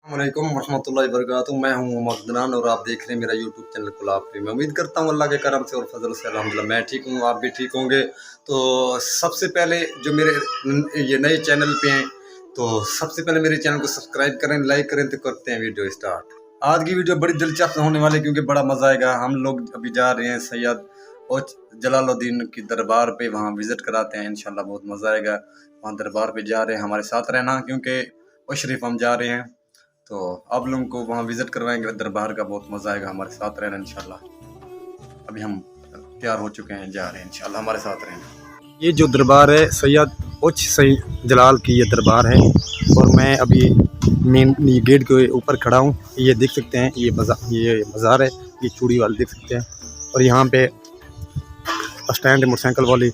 वालेकुम रहमतुल्लाहि वबरकातुहू। मैं हूँ मोहम्मद अदनान और आप देख रहे हैं मेरा यूट्यूब चैनल गुलाब पे। मैं उम्मीद करता हूँ अल्लाह के करम से और फजल से अल्हम्दुलिल्लाह मैं ठीक हूँ, आप भी ठीक होंगे। तो सबसे पहले जो मेरे ये नए चैनल पे हैं तो सबसे पहले मेरे चैनल को सब्सक्राइब करें, लाइक करें। तो करते हैं वीडियो स्टार्ट। आज की वीडियो बड़ी दिलचस्प होने वाली क्योंकि बड़ा मज़ा आएगा। हम लोग अभी जा रहे हैं सैयद और जलालुद्दीन की दरबार पे, वहाँ विज़िट कराते हैं इंशाल्लाह, बहुत मज़ा आएगा। वहाँ दरबार पे जा रहे हैं, हमारे साथ रहना क्योंकि वो शरीफ हम जा रहे हैं तो आप लोगों को वहाँ विज़िट करवाएंगे दरबार का, बहुत मज़ा आएगा। हमारे साथ रहना इंशाल्लाह। अभी हम तैयार हो चुके हैं, जा रहे हैं इंशाल्लाह, हमारे साथ रहना। ये जो दरबार है सैयद उच सैयद जलाल की ये दरबार है और मैं अभी मेन ये गेट के ऊपर खड़ा हूँ। ये देख सकते हैं ये बाज़ार है, ये चूड़ी वाले देख सकते हैं। और यहाँ पे स्टैंड है मोटरसाइकिल वाली,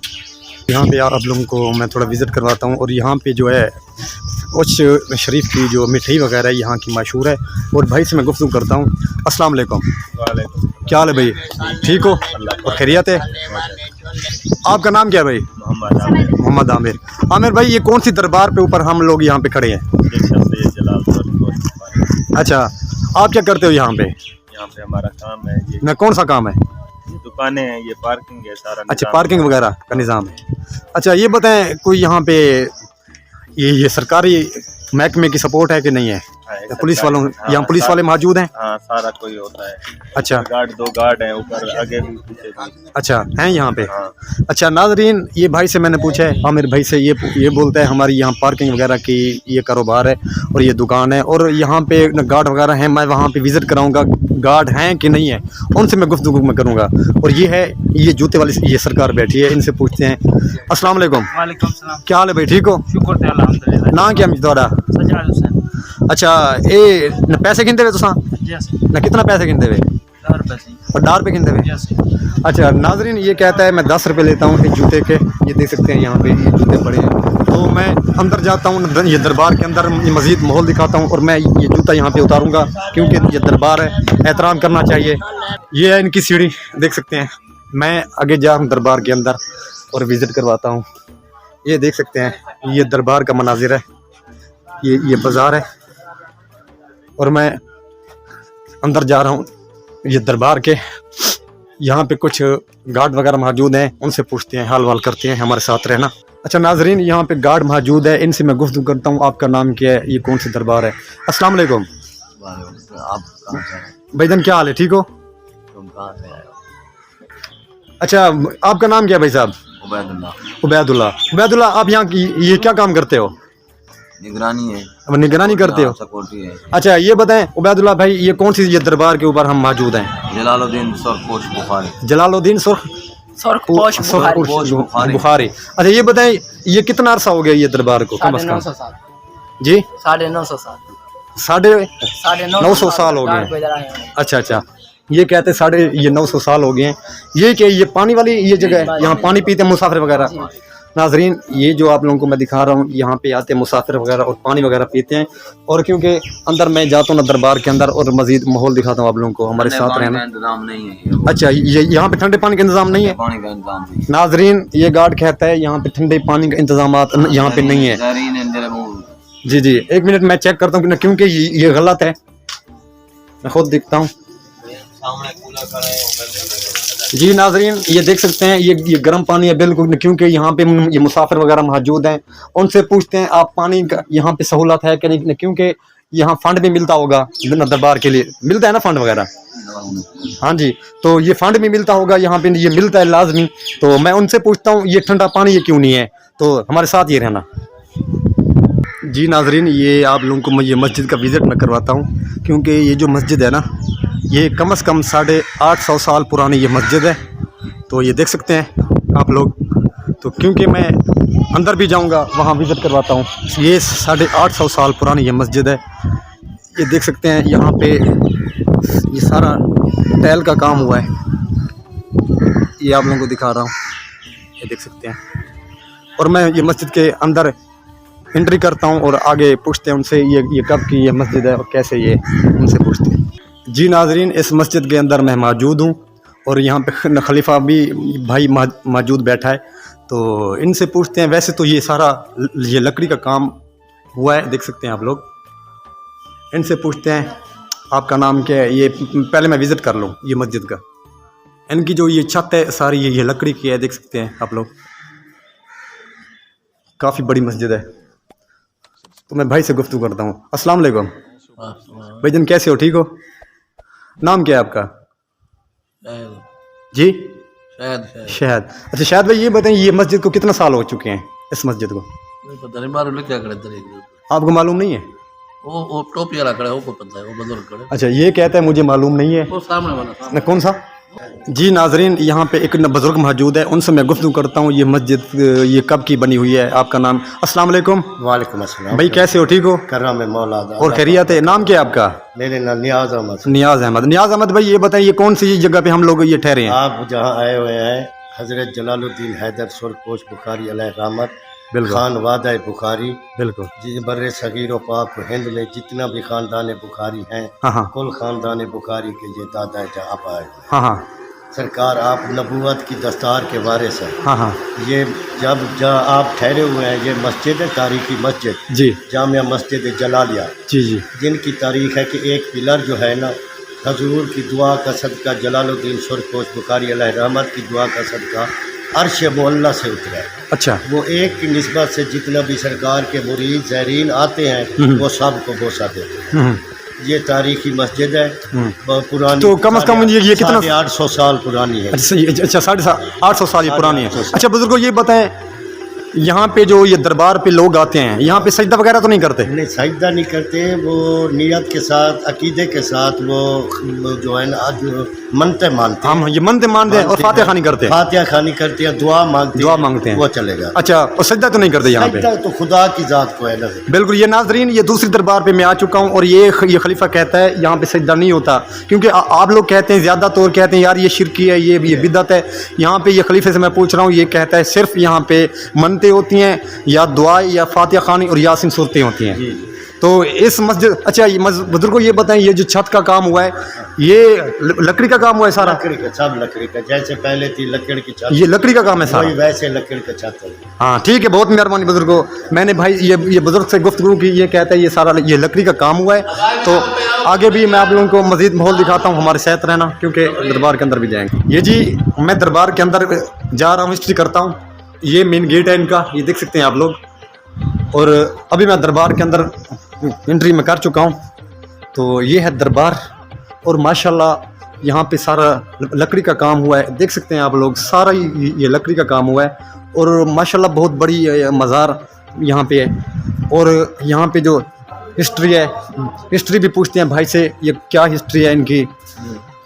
यहाँ पे आप लोगों को मैं थोड़ा विज़िट करवाता हूँ। और यहाँ पे जो है उच शरीफ की जो मिठाई वगैरह है यहाँ की मशहूर है। और भाई से मैं गुफ्तगू करता हूँ। अस्सलाम वालेकुम। क्या हाल है भाई, ठीक हो और खैरियत है? आपका नाम क्या है भाई? मोहम्मद आमिर। आमिर भाई, ये कौन सी दरबार पे ऊपर हम लोग यहाँ पे खड़े हैं? अच्छा, आप क्या करते हो यहाँ पे? यहाँ पे हमारा काम है ये। ना कौन सा काम है? ये दुकानें हैं, ये पार्किंग है, सारा अच्छा, पार्किंग वगैरह का निज़ाम है। अच्छा, ये बताएं कोई यहाँ पे ये सरकारी महकमे की सपोर्ट है कि नहीं है? पुलिस वालों, यहाँ पुलिस वाले मौजूद हैं? हाँ, सारा कोई होता है। अच्छा, दो गार्ड हैं ऊपर, आगे भी पीछे भी। अच्छा हैं यहाँ पे? हाँ। अच्छा नाजरीन, ये भाई से मैंने पूछा है, आमिर भाई से, ये बोलता है हमारी यहाँ पार्किंग वगैरह की ये कारोबार है और ये दुकान है और यहाँ पे गार्ड वगैरह हैं। मैं वहाँ पे विज़िट कराऊँगा, गार्ड हैं कि नहीं है उनसे मैं गुफ्तगू में करूँगा। और ये है ये जूते वाली ये सरकार बैठी है, इनसे पूछते हैं। अस्सलाम वालेकुम। वालेकुम सलाम। क्या हाल है भाई, ठीक हो? शुक्र है अल्हम्दुलिल्लाह। ना क्या मिजदारा? सज्जाद हुसैन। अच्छा, ये न पैसे गिनते हुए तुसा जैसे ना कितना पैसे गिनते हुए? 10 रुपए से। और 10 रुपये गिनते हुए? जैसे अच्छा नाजरीन, ये कहता है मैं 10 रुपये लेता हूँ इस जूते के। ये देख सकते हैं यहाँ पे ये जूते पड़े हैं। तो मैं अंदर जाता हूँ, ये दरबार के अंदर मज़ीद माहौल दिखाता हूँ और मैं ये जूता यहाँ पे उतारूँगा क्योंकि ये दरबार है, एहतराम करना चाहिए। ये है इनकी सीढ़ी, देख सकते हैं। मैं आगे जा रहा हूँ दरबार के अंदर और विज़िट करवाता हूँ। ये देख सकते हैं ये दरबार का मनाजिर है, ये बाज़ार है और मैं अंदर जा रहा हूँ ये दरबार के। यहाँ पे कुछ गार्ड वगैरह मौजूद हैं, उनसे पूछते हैं, हाल वाल करते हैं, हमारे साथ रहना। अच्छा नाजरीन, यहाँ पे गार्ड मौजूद है, इनसे मैं गुफ्तगू करता हूँ। आपका नाम क्या है, ये कौन सी दरबार है? अस्सलाम वालेकुम। आप कहाँ से हैं? भाईजान क्या हाल है, ठीक हो? तुम कहाँ से आए हो? अच्छा, आपका नाम क्या है भाई साहब? उबैदुल्ला। आप यहाँ की ये क्या काम करते हो? निगरानी है। अब निगरानी करते हो? सिक्योरिटी है। अच्छा, ये बताएं उबैदुल्ला भाई, ये कौन सी ये दरबार के ऊपर हम मौजूद हैं? जलालुद्दीन सुरखपोश बुखारी। जलालुद्दीन सुरखपोश बुखारी। अच्छा, ये बताएं ये कितना अरसा हो गया ये दरबार को? कम से कम 950 साल जी? 950 साल। 950 साल हो गए। अच्छा, ये कहते 950 साल हो गए हैं। ये क्या, ये पानी वाली ये जगह है, यहाँ पानी पीते हैं मुसाफिर वगैरह? नाजरीन, ये जो आप लोगों को मैं दिखा रहा हूँ, यहाँ पे आते हैं मुसाफिर वगैरह और पानी वगैरह पीते हैं। और क्योंकि अंदर मैं जाता हूँ ना दरबार के अंदर और मजीद माहौल दिखाता हूँ आप लोगों को, हमारे साथ रहना। इंतजाम नहीं है। अच्छा, ये यहाँ पे ठंडे पानी का इंतजाम नहीं है? पानी का इंतजाम नहीं। नाजरीन, ये गार्ड कहता है यहाँ पे ठंडे पानी का इंतजाम यहाँ पे नहीं है। जी, एक मिनट मैं चेक करता हूँ क्योंकि ये गलत है, मैं खुद देखता हूँ। जी नाजरीन, ये देख सकते हैं ये गर्म पानी है बिल्कुल, क्योंकि यहाँ पे ये मुसाफिर वगैरह मौजूद हैं। उनसे पूछते हैं आप पानी का यहाँ पे सहूलत है कि नहीं, क्योंकि यहाँ फंड भी मिलता होगा दरबार के लिए, मिलता है ना फंड वगैरह? हाँ जी, तो ये फंड भी मिलता होगा यहाँ पे, ये मिलता है लाजमी। तो मैं उनसे पूछता हूँ ये ठंडा पानी ये क्यों नहीं है, तो हमारे साथ ये रहना। जी नाजरीन, ये आप लोगों को मैं ये मस्जिद का विज़िट मैं करवाता हूँ क्योंकि ये जो मस्जिद है ना, ये कम से कम 850 साल पुरानी ये मस्जिद है। तो ये देख सकते हैं आप लोग। तो क्योंकि मैं अंदर भी जाऊंगा वहाँ विज़िट करवाता हूँ। ये 850 साल पुरानी ये मस्जिद है। ये देख सकते हैं यहाँ पे ये सारा टाइल का काम हुआ है, ये आप लोगों को दिखा रहा हूँ, ये देख सकते हैं। और मैं ये मस्जिद के अंदर एंट्री करता हूँ और आगे पूछते हैं उनसे ये कब की ये मस्जिद है और कैसे ये, उनसे पूछते हैं। जी नाजरीन, इस मस्जिद के अंदर मैं मौजूद हूँ और यहाँ पे खलीफा भी भाई मौजूद बैठा है। तो इनसे पूछते हैं। वैसे तो ये सारा ये लकड़ी का काम हुआ है, देख सकते हैं आप लोग। ان سے پوچھتے ہیں آپ کا نام کیا ہے. یہ پہلے میں وزٹ کر لوں یہ مسجد کا. ان کی جو یہ چھت ہے ساری یہ لکڑی کی ہے, دیکھ سکتے ہیں آپ لوگ. کافی بڑی مسجد ہے. تو میں بھائی سے گفتگو کرتا ہوں. السلام علیکم بھائی جان, کیسے ہو؟ ٹھیک ہو؟ نام کیا ہے آپ کا؟ جی شہد. اچھا شہد بھائی, یہ بتائیں یہ مسجد کو کتنا سال ہو چکے ہیں اس مسجد کو؟ پتہ نہیں مارو کیا کرے ادھر آپ کو معلوم نہیں ہے؟ وہ ٹوپی والا کھڑا ہے وہ کو پتہ ہے, وہ بزرگ کھڑا ہے اچھا یہ کہتا ہے مجھے معلوم نہیں ہے. وہ سامنے والا نہ کون سا؟ جی ناظرین, یہاں پہ ایک بزرگ موجود ہے, ان سے میں گفتگو کرتا ہوں. یہ مسجد یہ کب کی بنی ہوئی ہے؟ آپ کا نام؟ السلام علیکم. وعلیکم السلام بھائی کیسے ہو؟ ٹھیک ہو؟ کرم مولا اور خیریت ہے؟ نام کیا ہے آپ کا؟ میرے نام نیاز احمد. نیاز احمد. نیاز احمد بھائی یہ بتائیں یہ کون سی جگہ پہ ہم لوگ یہ ٹھہرے ہیں؟ آپ جہاں آئے ہوئے ہیں حضرت جلال الدین حیدر سرپوش بخاری علیہ رحمت بالکل خان وادہ بخاری, بالکل. جس بر صغیر و پاک و ہند میں جتنا بھی خاندان بخاری ہیں ہاں ہاں کل خاندان بخاری کے یہ دادا جہاں آئے ہوئے ہیں. ہاں ہاں سرکار آپ نبوت کی دستار کے وارث ہیں. ہاں ہاں یہ جب آپ ٹھہرے ہوئے ہیں, یہ مسجد ہے تاریخی مسجد جی جامعہ مسجد جلالیہ, جی جی جن کی تاریخ ہے کہ ایک پلر جو ہے نا حضور کی دعا کا صدقہ جلال الدین سرپوش بخاری علیہ رحمت کی دعا کا صدقہ عرش معلیٰ سے اترا ہے. اچھا وہ ایک کی نسبت سے جتنا بھی سرکار کے مرید زائرین آتے ہیں وہ سب کو بوسہ دیتے ہیں. یہ تاریخی مسجد ہے, بہت پرانی. تو کم از کم یہ کتنا؟ 850 سال پرانی ہے. اچھا 850 سال یہ پرانی ہے. اچھا بزرگوں یہ بتائیں یہاں پہ جو یہ دربار پہ لوگ آتے ہیں یہاں پہ سجدہ وغیرہ تو نہیں کرتے؟ نہیں سجدہ نہیں کرتے, وہ نیت کے ساتھ عقیدے کے ساتھ وہ جو ہے نا منتیں مانتے ہیں. ہم یہ منتے مانتے ہیں اور فاتحہ خوانی کرتے ہیں. فاتحہ خوانی کرتے ہیں, دعا مانگتے ہیں, وہ چلے گا. اچھا اور سجدہ تو نہیں کرتے یہاں پہ؟ سجدہ تو خدا کی ذات کو ہے نا. بالکل. یہ ناظرین یہ دوسری دربار پہ میں آ چکا ہوں اور یہ خلیفہ کہتا ہے یہاں پہ سجدہ نہیں ہوتا, کیونکہ آپ لوگ کہتے ہیں زیادہ طور کہتے ہیں یار یہ شرکی ہے, یہ بدعت ہے. یہاں پہ یہ خلیفے سے میں پوچھ رہا ہوں, یہ کہتا ہے صرف یہاں پہ منتیں ہوتی ہیں یا دعا یا فاتحہ خوانی اور یاسین صورتیں ہوتی ہیں. تو اس مسجد اچھا یہ بزرگوں یہ بتائیں یہ جو چھت کا کام ہوا ہے یہ لکڑی کا کام ہوا ہے سارا؟ لکڑی کا, سب لکڑی کا, جیسے پہلے تھی لکڑی کی چھت یہ لکڑی کا کام ہے سارا؟ وہی ویسے لکڑی کا چھت ہے. ہاں ٹھیک ہے, بہت مہربانی بزرگوں. میں نے بھائی یہ بزرگ سے گفتگو کی, یہ کہتا ہے یہ سارا یہ لکڑی کا کام ہوا ہے. تو آگے بھی میں آپ لوگوں کو مزید ماحول دکھاتا ہوں, ہمارے ساتھ رہنا کیونکہ دربار کے اندر بھی جائیں گے. یہ جی میں دربار کے اندر جا رہا ہوں, ہسٹری کرتا ہوں. یہ مین گیٹ ہے ان کا, یہ دیکھ سکتے ہیں آپ لوگ. اور ابھی میں دربار کے اندر انٹری میں کر چکا ہوں. تو یہ ہے دربار اور ماشاءاللہ یہاں پہ سارا لکڑی کا کام ہوا ہے, دیکھ سکتے ہیں آپ لوگ. سارا یہ لکڑی کا کام ہوا ہے اور ماشاءاللہ بہت بڑی مزار یہاں پہ ہے. اور یہاں پہ جو ہسٹری ہے, ہسٹری بھی پوچھتے ہیں بھائی سے یہ کیا ہسٹری ہے ان کی,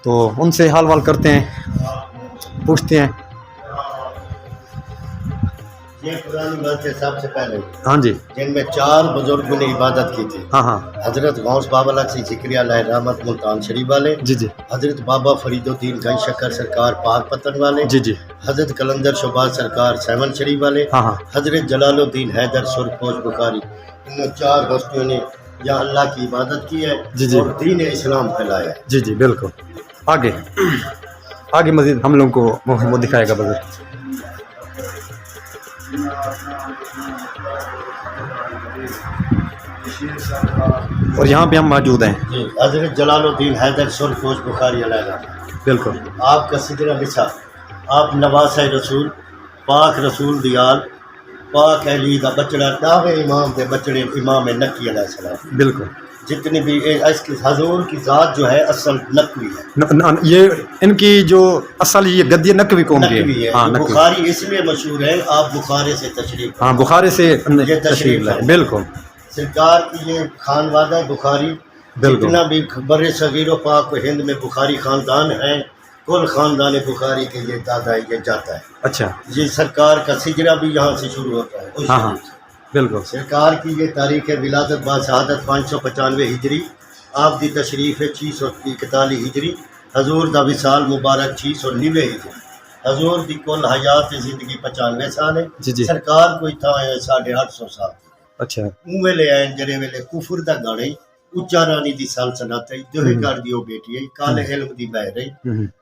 تو ان سے حال وال کرتے ہیں, پوچھتے ہیں. یہ پرانی مسجد سب سے پہلے ہاں جی, جن میں 4 بزرگوں نے عبادت کی تھی. ہاں ہاں حضرت غوث بابا لکسی ذکریہ علیہ رحمت ملتان شریف والے, جی جی حضرت بابا فرید الدین گنج شکر سرکار پاک پتن والے, جی جی حضرت کلندر شہباز سرکار سیون شریف والے, ہاں ہاں حضرت جلال الدین حیدر سرپوش بخاری. ان 4 ہستیوں نے یہاں اللہ کی عبادت کی ہے جی جی اور دین اسلام پھیلایا ہے. جی جی بالکل. آگے مزید ہم لوگوں کو وہ دکھائے گا بزرگ. اور یہاں پہ ہم موجود ہیں. جی حضرت جلال الدین حیدر سرپوش بخاری علیہ رحمت. بالکل. آپ کا سدرہ نساء, آپ نواسہ رسول پاک رسول دیال پاک علی دا بچڑا داوے امام دے بچڑے امام نقی علیہ السلام. بالکل. جتنی بھی اس کی حضور کی ذات جو ہے اصل نقوی ہے. یہ ان کی جو اصل یہ گدی نقوی قوم کی نقوی ہے. ہاں نقوی. بخاری اس لیے مشہور ہے, آپ بخارے سے تشریف, ہاں بخارے سے یہ تشریف لائے. بالکل. سرکار کی یہ خانوادہ بخاری, بالکل. جتنا بھی بر صغیر و پاک و ہند میں بخاری خاندان ہیں کل خاندان بخاری کے یہ دادا ہے, یہ جاتا ہے. اچھا. یہ سرکار کا سجرہ بھی یہاں سے شروع ہوتا ہے. اس ہاں ہاں شریف سے. بالکل. سرکار کی یہ تاریخ ہے ولادت با شہادت 595 ہجری, آپ دی تشریف ہے 641 ہجری, حضور دا وصال مبارک 690 ہجری, حضور دی کل حیات زندگی 95 سال ہے. جی جی. سرکار کوئی تھا 850 سال. اچھا. ویلے آئے جڑے ویلے کفر دا گاڑے اچا رانی دی سلطنت ہے, دوہے گھر دی او بیٹی ہے, کالے علم دی مہر ہے.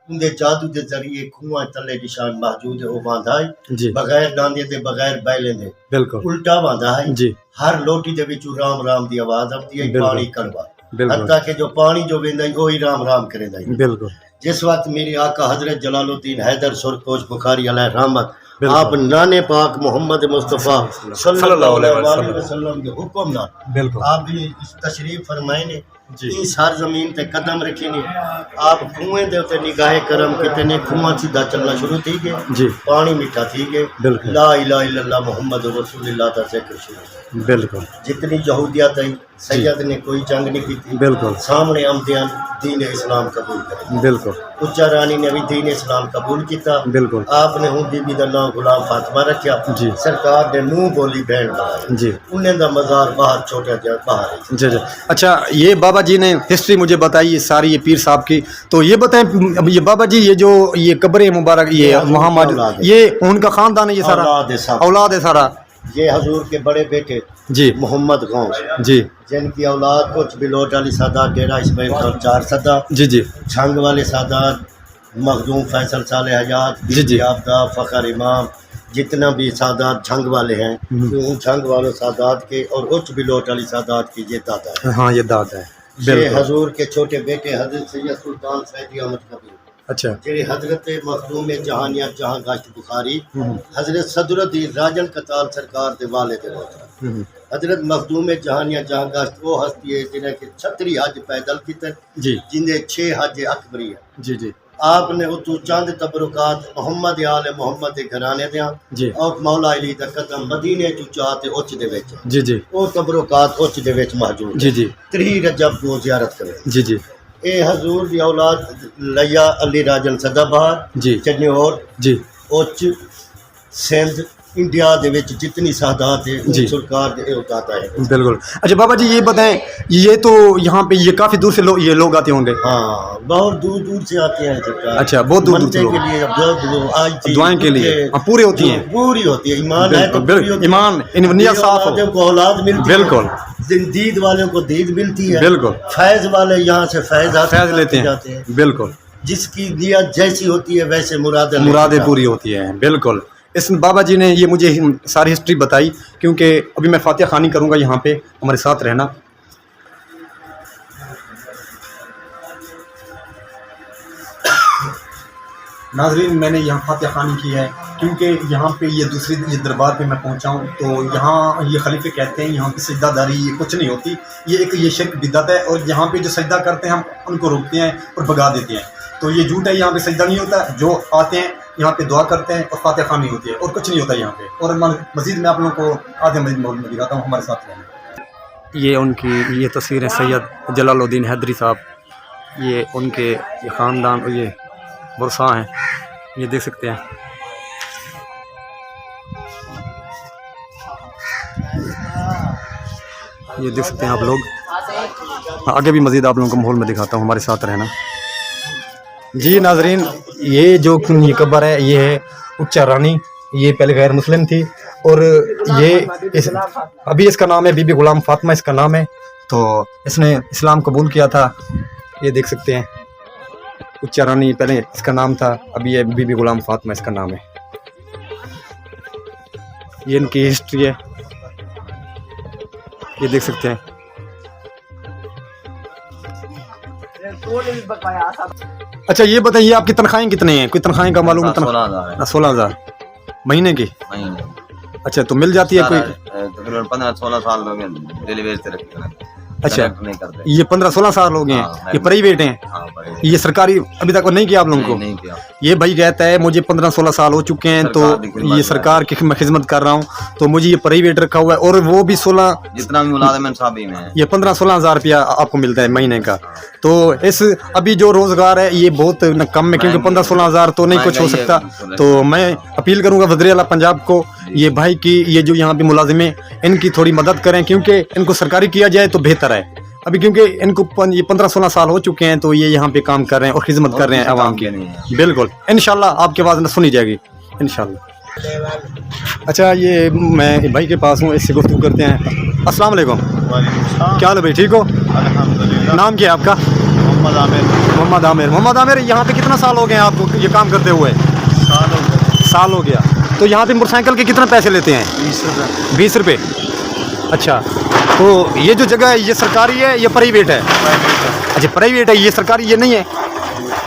اندے جادو دے ذریعے کھواں تلے نشان موجود ہے, او باندھا ہے جی بغیر ڈاندے دے بغیر بیلے دے, بالکل. الٹا باندھا ہے. جی ہر لوٹی دے وچوں رام رام دی آواز آتی ہے, بالکل. پانی کڑوا. बिल्कुल। हत्ता कि जो पानी जो वेंदा ही वही राम राम करेंदा ही। बिल्कुल जिस वक्त मेरे आका हजरत जलालुद्दीन हैदर सुरकोश बुखारी अलैह रहमत बिल्कुल। आप नाने पाक मोहम्मद मुस्तफ़ा सल्लल्लाहु अलैहि वसल्लम के हुक्म ना बिल्कुल आप भी इस तशरीफ फरमाए ने जी। इस हर जमीन ते कदम रखे ने आप कुएं दे उते निगाहे करम किते ने कुआं सीधा चलना शुरू थी गए जी पानी मीठा थी गए बिल्कुल। ला इलाहा इल्लल्लाह मुहम्मद रसूलुल्लाह दा जिक्र शुरू। बिल्कुल जितनी यहूदियत आई सैयद ने कोई जंग नहीं की बिल्कुल सामने आमदियां दीन इस्लाम कबूल करे बिल्कुल उच्चा रानी ने भी दीन इस्लाम कबूल किया बिल्कुल आपने हूँ बीबी का नाम गुलाम फातिमा रखा जी। सरकार ने नूह बोली बहन बनाई जी उन्हें दा मजार बाहर छोटा जा बाहर है। जी जी। अच्छा ये बाबा जी ने हिस्ट्री मुझे बताई सारी ये पीर साहब की, तो ये बताएं अब ये बाबा जी ये जो ये कब्र मुबारक ये वहाँ औलाद मौजूद है। ये उनका खानदान है ये सारा औलाद है सब। औलाद है सारा ये हजूर के बड़े बेटे जी मोहम्मद गौस जी जिनकी औलाद कुछ बिलोट अली सादात डेरा इस्माइल खान 4 सदा जी जी झंग वाले सादात मखदूम फैसल साले हयात जी, जी। आपदा फ़खर इमाम जितना भी सादात झंग वाले हैं उन झंग वालों सादात के और उच्च बिलोट अली सादात की ये दादा है। हाँ ये दाद है ये बिल्कुल। हजूर के छोटे बेटे हजरत सैयद सुल्तान सैदी अहमद कबीर अच्छा जेरे हजरत मखदूम जहानिया जहां गश्त बुखारी हजरत सदरुद्दीन राजन कताल सरकार दे वाले दे होता हजरत मखदूम जहानिया जहां गश्त वो हस्ती है जिन्हें कि 36 हज पैदल कीते जी जिन्हें 6 हज अकबरी है। जी जी आपने उतू चंद तबरुकात मोहम्मद आल मोहम्मद दे घराने दियां जी और मौला अली दा कदम मदीने चू चाहते उच्च दे विच जी जी वो तबरुकात उच्च दे विच मौजूद जी जी 3 रजब को जियारत करे। जी जी ए हजूर दी औलाद लिया अली राजन सदाबहार जी चन्योर जी उच्च सिंध इंडिया दे विच जितनी सादात है जी। उन सरकार दे उताता है। बिल्कुल। अच्छा बाबा जी ये बताएं ये तो यहाँ पे ये काफ़ी दूर से ये लोग आते होंगे हाँ बहुत दूर दूर से आते हैं सरकार। अच्छा, बहुत दूर-दूर से मनते लोग। के लिए आज थी, दुआएं के लिए दुखे, हाँ, पूरी होती हैं पूरी होती है ईमान है तो बिल्कुल, पूरी होती है। ईमान, इन नियत साफ हो। औलादों को औलाद मिलती है बिल्कुल। दीद वालों को दीद मिलती है बिल्कुल। फैज वाले यहाँ से फैज फैज लेते जाते हैं बिल्कुल जिसकी नियत जैसी होती है वैसे मुरादें पूरी होती हैं बिल्कुल। इस बाबा जी ने ये मुझे सारी हिस्ट्री बताई क्योंकि अभी मैं फातिहा खानी करूँगा यहाँ पे हमारे साथ रहना। नाजरीन मैंने यहाँ फातिहा खानी की है क्योंकि यहाँ पे ये दूसरी ये दरबार पे मैं पहुँचा हूँ तो यहाँ ये खलीफे कहते हैं यहाँ की सजदादारी ये कुछ नहीं होती, ये एक ये शिर्क बिदअत है और यहाँ पे जो सजदा करते हैं हम उनको रोकते हैं और भगा देते हैं, तो ये झूठ है। यहाँ पे सजदा नहीं होता, जो आते हैं यहाँ पे दुआ करते हैं और फातिहा खानी होती है और कुछ नहीं होता यहाँ पे। और मज़ीद मैं आप लोगों को आधे मज़ीद माहौल में दिखाता हूँ, हमारे साथ रहना। ये उनकी ये तस्वीर है सैयद जलालुद्दीन हैदरी साहब, ये उनके ये ख़ानदान और ये वर्षा हैं, ये देख सकते हैं। ये देख सकते हैं आप लोग। आगे भी मज़ीद आप लोगों को माहौल में दिखाता हूँ, हमारे साथ रहना। जी नाजरीन ये जो ये कब्र है ये है उच्चा रानी, ये पहले गैर मुस्लिम थी और ये अभी इसका नाम है बीबी गुलाम फातिमा इसका नाम है, तो इसने इस्लाम कबूल किया था। ये देख सकते हैं उच्चा रानी पहले इसका नाम था, अभी ये बीबी गुलाम फातिमा इसका नाम है। ये इनकी हिस्ट्री है, ये देख सकते हैं। अच्छा ये बताइए आपकी तनख्वाहें कितनी हैं, कोई तनख्वाहें का मालूम है? 16,000 महीने की। अच्छा तो मिल जाती है कोई? तकरीबन 15-16 साल हो गए डेली वेज से रखते हैं। अच्छा नहीं करते। ये 15-16 साल हो गए हैं। हाँ, ये प्राइवेट हैं। हाँ, ये सरकारी अभी तक नहीं किया आप लोगों को? नहीं किया। ये भाई कहता है मुझे 15-16 साल हो चुके हैं तो ये सरकार की मैं खिदमत कर रहा हूँ, तो मुझे ये प्राइवेट रखा हुआ है और वो भी 16 जितना भी मुलाजिम साहबी में है ये 15-16 हज़ार रुपया आपको मिलता है महीने का। तो इस अभी जो रोज़गार है ये बहुत कम है क्योंकि 15-16 हज़ार तो नहीं कुछ हो सकता। तो मैं अपील करूँगा वज़ीर आला पंजाब को ये भाई की ये जो यहाँ पे मुलाजिमें इनकी थोड़ी मदद करें क्योंकि इनको सरकारी किया जाए तो बेहतर है। अभी क्योंकि इनको ये 15-16 साल हो चुके हैं तो ये यहाँ पे काम कर रहे हैं और खिदमत कर रहे हैं आवाम की। बिल्कुल इंशाल्लाह आपकी आवाज़ सुनी जाएगी इंशाल्लाह। अच्छा ये मैं भाई के पास हूँ, इससे गुफ्तगू करते हैं। अस्सलाम वालेकुम, क्या हाल है भाई, ठीक हो? अल्हम्दुलिल्लाह। नाम क्या है आपका? मोहम्मद आमिर। मोहम्मद आमिर। मोहम्मद आमिर यहाँ पे कितना साल हो गए आपको ये काम करते हुए? साल हो गया। तो यहाँ पे मोटरसाइकिल के कितने पैसे लेते हैं? 20 रुपये। 20 रुपये। अच्छा, तो ये जो जगह है ये सरकारी है या प्राइवेट है? अच्छा प्राइवेट है, ये सरकारी ये नहीं है।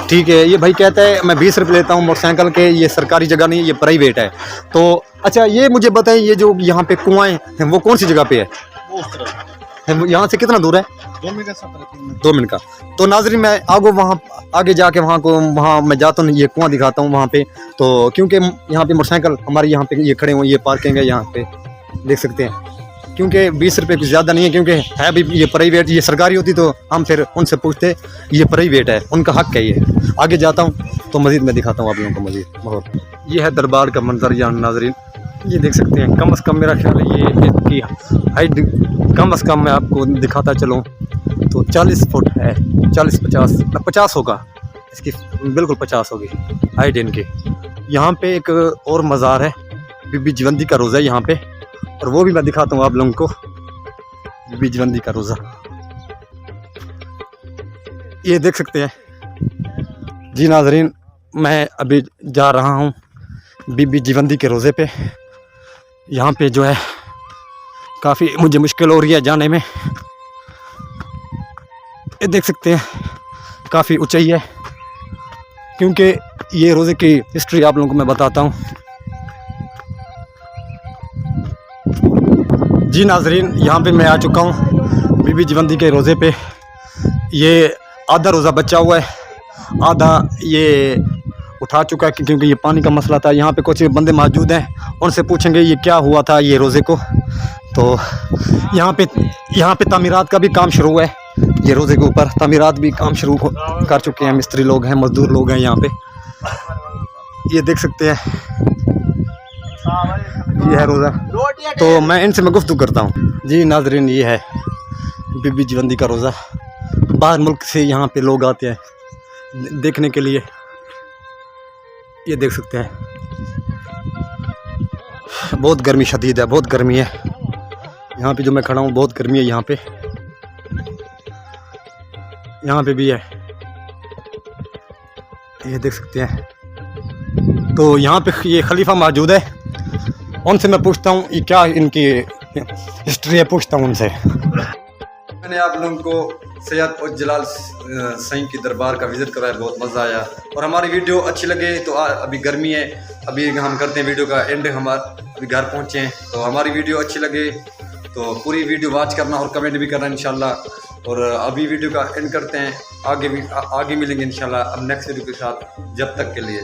ठीक है, ये भाई कहता है मैं 20 रुपये लेता हूँ मोटरसाइकिल के, ये सरकारी जगह नहीं है, ये प्राइवेट है। तो अच्छा ये मुझे बताएं, ये जो यहाँ पे कुआं हैं वो कौन सी जगह पे है? यहाँ से कितना दूर है? 2 मिनट का। तो नाज़रीन मैं आगे जाके वहाँ मैं जाता हूँ, ये कुआं दिखाता हूँ वहाँ पे। तो क्योंकि यहाँ पे मोटरसाइकिल हमारे यहाँ पे ये खड़े हुए, ये पार्किंग है यहाँ पे देख सकते हैं। क्योंकि 20 रुपये कुछ ज़्यादा नहीं है, क्योंकि है भी ये प्राइवेट, ये सरकारी होती तो हम फिर उनसे पूछते, ये प्राइवेट है, उनका हक है ये। आगे जाता हूँ तो मज़ीद मैं दिखाता हूँ आप लोगों को मज़ीद बहुत। ये है दरबार का मंजर यहाँ नाज़रीन, ये देख सकते हैं। कम से कम मेरा ख्याल है ये इसकी हाइट कम से कम मैं आपको दिखाता चलूँ तो 40 फुट है, 40-50 होगा इसकी, बिल्कुल 50 होगी हाइट इनकी। यहाँ पे एक और मज़ार है, बीबी जीवंती का रोज़ा है यहाँ पे, और वो भी मैं दिखाता हूँ आप लोगों को, बीबी जीवंती का रोज़ा ये देख सकते हैं। जी नाज़रीन मैं अभी जा रहा हूँ बीबी जीवंती के रोज़े पे। यहाँ पे जो है काफ़ी मुझे मुश्किल हो रही है जाने में, ये देख सकते हैं काफ़ी ऊंचाई है। क्योंकि ये रोज़े की हिस्ट्री आप लोगों को मैं बताता हूँ। जी नाज़रीन यहाँ पे मैं आ चुका हूँ बीबी जीवंती के रोज़े पे। ये आधा रोज़ा बचा हुआ है, आधा ये उठा चुका है क्योंकि ये पानी का मसला था। यहाँ पे कुछ बंदे मौजूद हैं, उनसे पूछेंगे ये क्या हुआ था ये रोज़े को। तो यहाँ पे तामीरात का भी काम शुरू हुआ है, ये रोज़े के ऊपर तामीरात भी काम शुरू कर चुके हैं, मिस्त्री लोग हैं, मज़दूर लोग हैं यहाँ पे, ये देख सकते हैं। ये है रोज़ा, तो मैं इनसे मैं गुफ्तगू करता हूँ। जी नाज़रीन ये है बीबी जीवंती का रोज़ा। बाहर मुल्क से यहाँ पे लोग आते हैं देखने के लिए, ये देख सकते हैं। बहुत गर्मी शदीद है, बहुत गर्मी है यहाँ पे जो मैं खड़ा हूँ, बहुत गर्मी है यहाँ पे। यहाँ पे भी है, ये देख सकते हैं। तो यहाँ पे ये खलीफा मौजूद है, उनसे मैं पूछता हूँ ये क्या इनकी हिस्ट्री है, पूछता हूँ उनसे। मैंने आप लोगों को सैयद और जलाल सईं की दरबार का विज़िट कराया, बहुत मज़ा आया। और हमारी वीडियो अच्छी लगे तो अभी गर्मी है, अभी हम करते हैं वीडियो का एंड, हमारे अभी घर पहुँचे हैं। तो हमारी वीडियो अच्छी लगे तो पूरी वीडियो वॉच करना और कमेंट भी करना इंशाल्लाह। और अभी वीडियो का एंड करते हैं, आगे मिलेंगे इंशाल्लाह अब नेक्स्ट वीडियो के साथ। जब तक के लिए